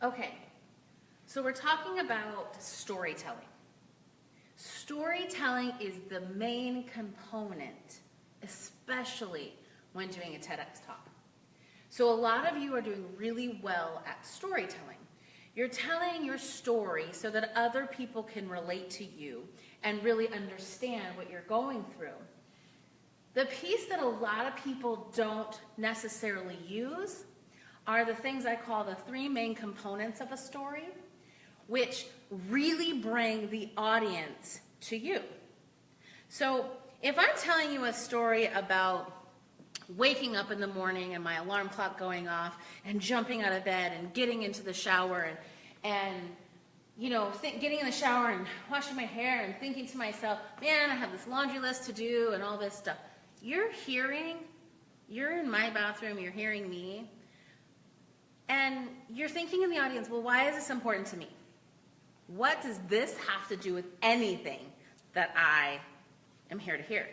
Okay, so we're talking about storytelling. Storytelling is the main component, especially when doing a TEDx talk. So a lot of you are doing really well at storytelling. You're telling your story so that other people can relate to you and really understand what you're going through. The piece that a lot of people don't necessarily use are the things I call the three main components of a story, which really bring the audience to you. So if I'm telling you a story about waking up in the morning and my alarm clock going off and jumping out of bed and getting into the shower and getting in the shower and washing my hair and thinking to myself, man, I have this laundry list to do and all this stuff. You're in my bathroom, you're hearing me, and you're thinking in the audience, well, why is this important to me? What does this have to do with anything that I am here to hear?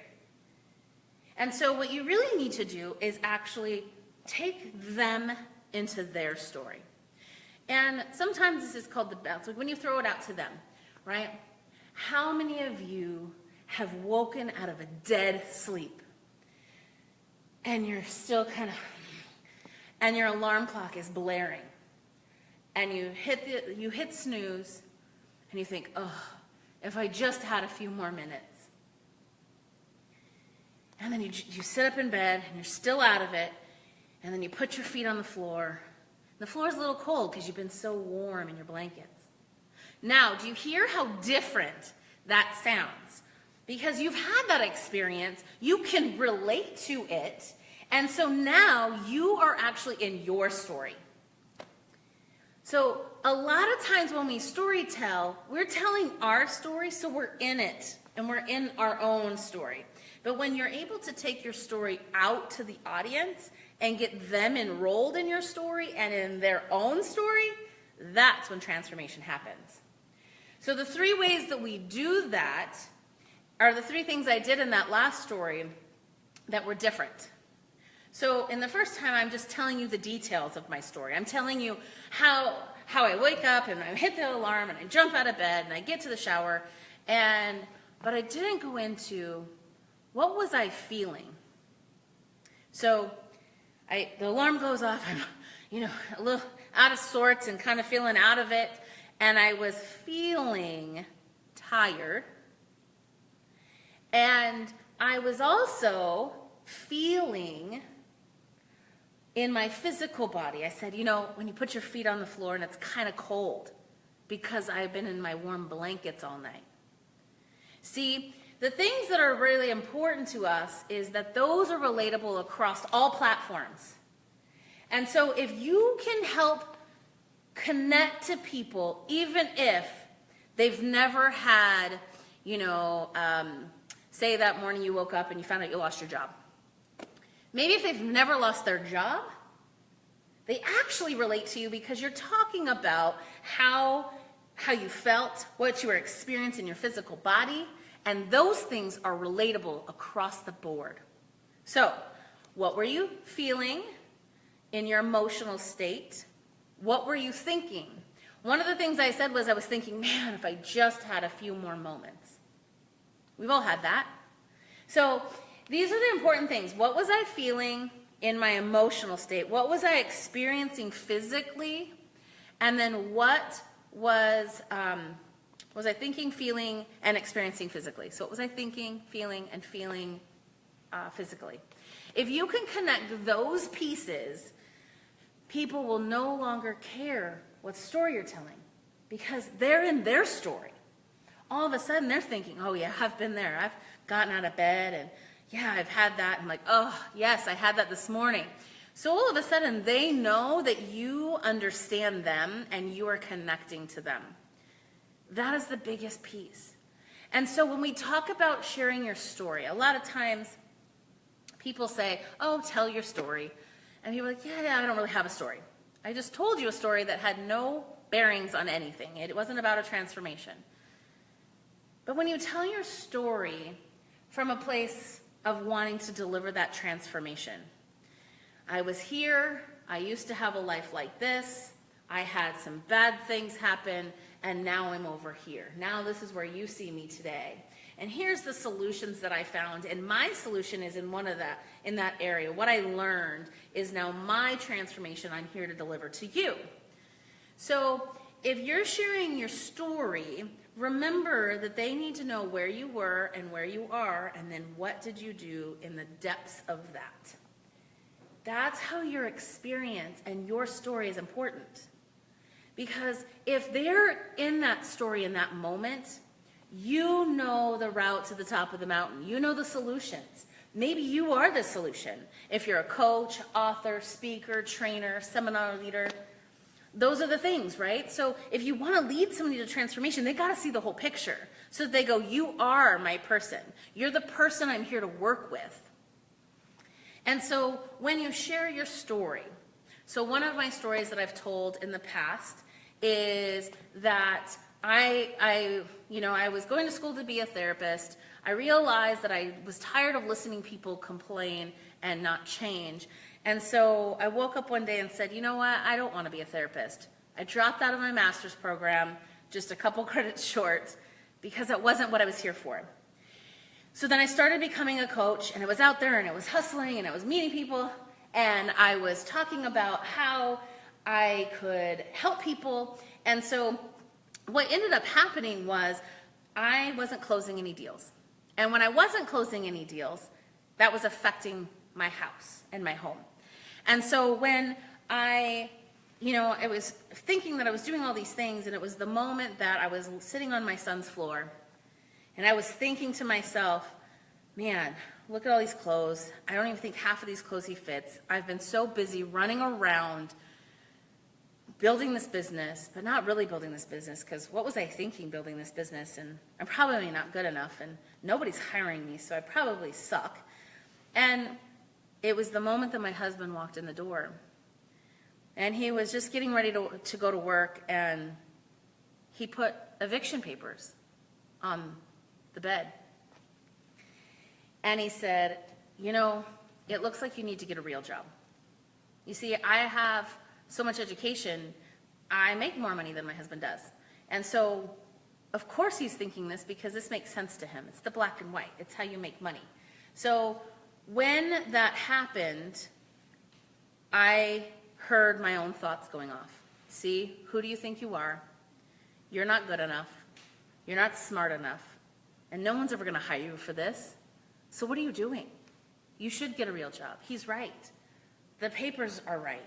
And so what you really need to do is actually take them into their story. And sometimes this is called the bounce, like when you throw it out to them, right? How many of you have woken out of a dead sleep and you're still and your alarm clock is blaring and you hit snooze and you think, oh, if I just had a few more minutes. And then you sit up in bed and you're still out of it, and then you put your feet on the floor. The floor is a little cold because you've been so warm in your blankets. Now, do you hear how different that sounds? Because you've had that experience, you can relate to it, and so now you are actually in your story. So a lot of times when we storytell, we're telling our story, so we're in it, and we're in our own story. But when you're able to take your story out to the audience and get them enrolled in your story and in their own story, that's when transformation happens. So the three ways that we do that are the three things I did in that last story that were different. So in the first time, I'm just telling you the details of my story. I'm telling you how I wake up and I hit the alarm and I jump out of bed and I get to the shower, but I didn't go into what was I feeling. So the alarm goes off, I'm a little out of sorts and kind of feeling out of it, and I was feeling tired, and I was also feeling in my physical body. I said, when you put your feet on the floor and it's kind of cold because I've been in my warm blankets all night. See, the things that are really important to us is that those are relatable across all platforms. And so if you can help connect to people, even if they've never had, say that morning you woke up and you found out you lost your job. Maybe if they've never lost their job, they actually relate to you because you're talking about how you felt, what you were experiencing in your physical body, and those things are relatable across the board. So, what were you feeling in your emotional state? What were you thinking? One of the things I said was I was thinking, man, if I just had a few more moments. We've all had that. So, these are the important things. What was I feeling in my emotional state? What was I experiencing physically? And then what was I thinking, feeling, and experiencing physically? So what was I thinking, feeling, and feeling physically? If you can connect those pieces, people will no longer care what story you're telling because they're in their story. All of a sudden, they're thinking, oh, yeah, I've been there. I've gotten out of bed, and yeah, I've had that. I'm like, oh, yes, I had that this morning. So all of a sudden, they know that you understand them and you are connecting to them. That is the biggest piece. And so when we talk about sharing your story, a lot of times people say, oh, tell your story. And people are like, yeah, I don't really have a story. I just told you a story that had no bearings on anything. It wasn't about a transformation. But when you tell your story from a place of wanting to deliver that transformation, I was here, I used to have a life like this, I had some bad things happen, and now I'm over here. Now this is where you see me today. And here's the solutions that I found, and my solution is in that area. What I learned is now my transformation I'm here to deliver to you. So if you're sharing your story, remember that they need to know where you were and where you are, and then what did you do in the depths of that. That's how your experience and your story is important. Because if they're in that story in that moment, you know the route to the top of the mountain. You know the solutions. Maybe you are the solution. If you're a coach, author, speaker, trainer, seminar leader, those are the things, right? So if you want to lead somebody to transformation, they got to see the whole picture. So that they go, you are my person. You're the person I'm here to work with. And so when you share your story, so one of my stories that I've told in the past is that I was going to school to be a therapist. I realized that I was tired of listening to people complain and not change. And so I woke up one day and said, you know what, I don't want to be a therapist. I dropped out of my master's program, just a couple credits short, because it wasn't what I was here for. So then I started becoming a coach, and I was out there, and I was hustling, and I was meeting people, and I was talking about how I could help people. And so what ended up happening was I wasn't closing any deals. And when I wasn't closing any deals, that was affecting my house and my home. And so when I was thinking that I was doing all these things, and it was the moment that I was sitting on my son's floor, and I was thinking to myself, man, look at all these clothes. I don't even think half of these clothes he fits. I've been so busy running around building this business, but not really building this business, because what was I thinking building this business? And I'm probably not good enough, and nobody's hiring me, so I probably suck. And it was the moment that my husband walked in the door, and he was just getting ready to go to work, and he put eviction papers on the bed. And he said, it looks like you need to get a real job. You see, I have so much education, I make more money than my husband does. And so, of course he's thinking this, because this makes sense to him. It's the black and white. It's how you make money. So when that happened, I heard my own thoughts going off. See, who do you think you are? You're not good enough. You're not smart enough. And no one's ever going to hire you for this. So what are you doing? You should get a real job. He's right. The papers are right.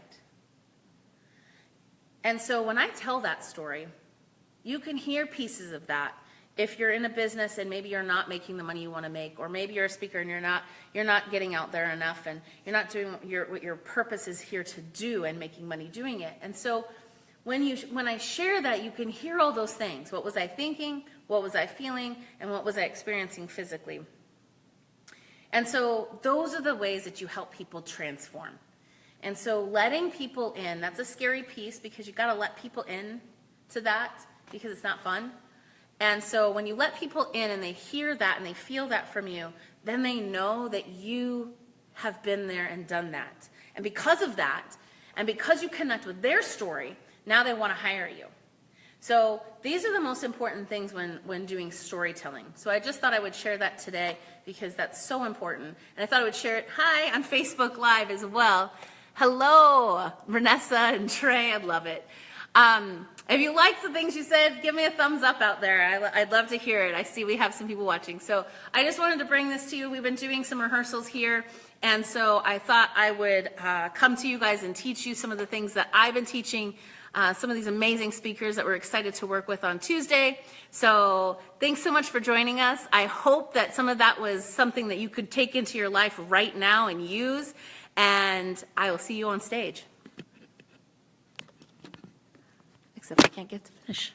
And so when I tell that story, you can hear pieces of that. If you're in a business and maybe you're not making the money you want to make, or maybe you're a speaker and you're not getting out there enough, and you're not doing what your purpose is here to do and making money doing it. And so when I share that, you can hear all those things. What was I thinking? What was I feeling? And what was I experiencing physically? And so those are the ways that you help people transform. And so letting people in, that's a scary piece, because you got to let people in to that, because it's not fun. And so when you let people in and they hear that and they feel that from you, then they know that you have been there and done that. And because of that, and because you connect with their story, now they want to hire you. So these are the most important things when doing storytelling. So I just thought I would share that today, because that's so important. And I thought I would share it, on Facebook Live as well. Hello, Vanessa and Trey, I love it. If you liked the things you said, give me a thumbs up out there. I'd love to hear it. I see we have some people watching. So I just wanted to bring this to you. We've been doing some rehearsals here, and so I thought I would come to you guys and teach you some of the things that I've been teaching some of these amazing speakers that we're excited to work with on Tuesday. So thanks so much for joining us. I hope that some of that was something that you could take into your life right now and use, and I will see you on stage. Except I can't get to finish.